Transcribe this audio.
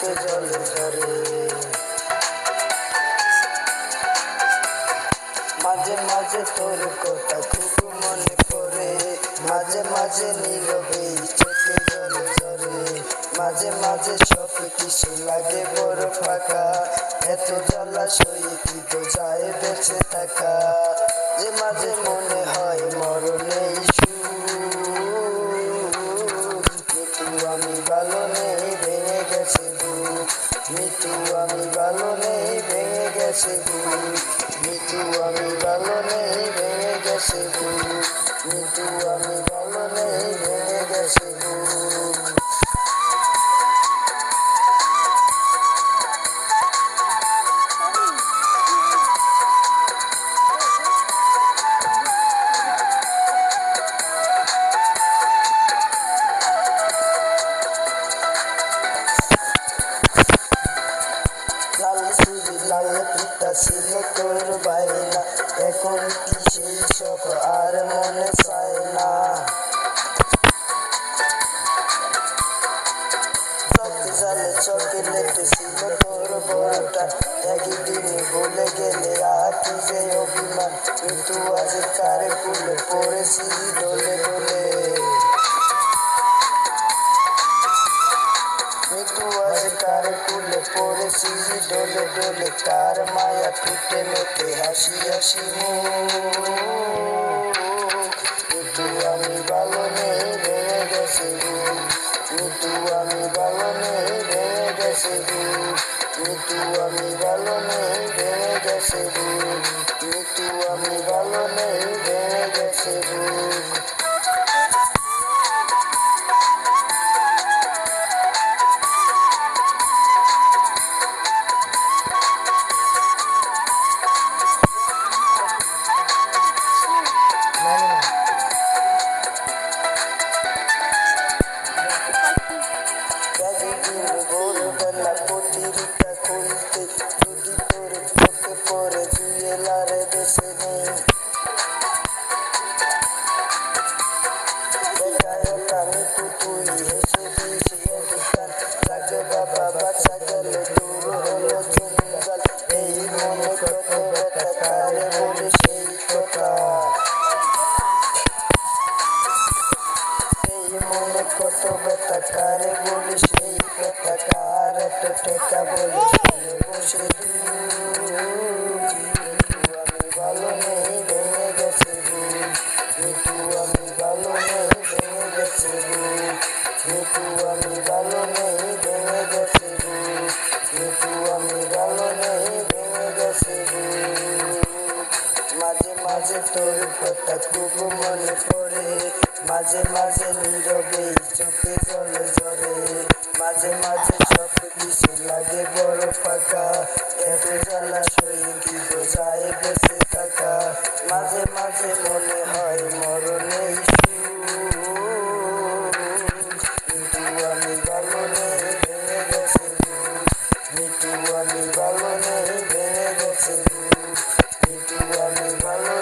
চোখে জল ঝরে। মাঝে মাঝে তোর কথা খুব মনে পড়ে, মাঝে মাঝে নীরবে চোখে জল ঝরে। মাঝে মাঝে সব কিছু লাগে বড় ফাঁকা, এত জলাশয়ে কি বোঝায় বেঁচে থাকা। যে মাঝে মনে হয় মরণেই মৃত্যু আমি ভালো নেই ভেঙে গেছে বুক, মৃত্যু আমি ভালো নেই ভেঙে গেছে বুক, মৃত্যু আমি ভালো নেই ভেঙে গেছে বুক, মৃত্যু আমি ভালো নেই ভেঙে গেছে বুক। লাল সিঁড়ি লাল পিতা ছিল তোর বাইনা, এখন কি সেই সব আর মনে চায় না। চোখে জালে চকলেট ছিল তোর বড়টা, একদিন বলে গেলে আর কি যে অভিমান। কিন্তু আজ কার কুলে পড়েছি ডলে ডলে, মৃত্যু আজ কার কুলে পড়েছি ডলে ডলে। কার মায়া ফুটে মেতে হাসি হাসি মৃত্যু আমি ভালো নেই ভেঙে গেছে বুক, মৃত্যু আমি ভালো নেই ভেঙে গেছে বুক, মৃত্যু আমি ভালো নেই ভেঙে গেছে বুক, মৃত্যু আমি ভালো নেই ভেঙে গেছে বুক। একদিন ভোরবেলা পত্রিকা খুলতে যদি তোর চোখে পড়ে জুয়েলারে বেছে নেই, মৃত্যু তুই হেসে দিস একটান লাগে বাবা বাচ্চা গেল দূর হলো জঞ্জাল। এই মনে কত ব্যথা কারে বলে সেই কথা, এই মনে কত ব্যথা কারে বলে সেই কথা। কার এত টেকা বলে শুনে বসে মৃত্যু আমি ভালো নেই ভেঙে গেছে বুক, মৃত্যু আমি ভালো নেই ভেঙে গেছে বুক, মৃত্যু আমি ভালো নেই ভেঙে গেছে বুক, মৃত্যু আমি ভালো নেই ভেঙে গেছে বুক। মাঝে মাঝে তোর কথা খুব মনে পড়ে, মাঝে মাঝে নীরবে চোখে জল ঝরে। মাঝে মাঝে সব কিছু লাগে বড় ফাঁকা, এত জলাশয়ে কি বোঝায় বেঁচে থাকা। মাঝে মাঝে মনে হয় মরণেই মৃত্যু আমি ভালো নেই ভেঙে গেছে বুক, মৃত্যু আমি ভালো নেই ভেঙে গেছে বুক, মৃত্যু আমি ভালো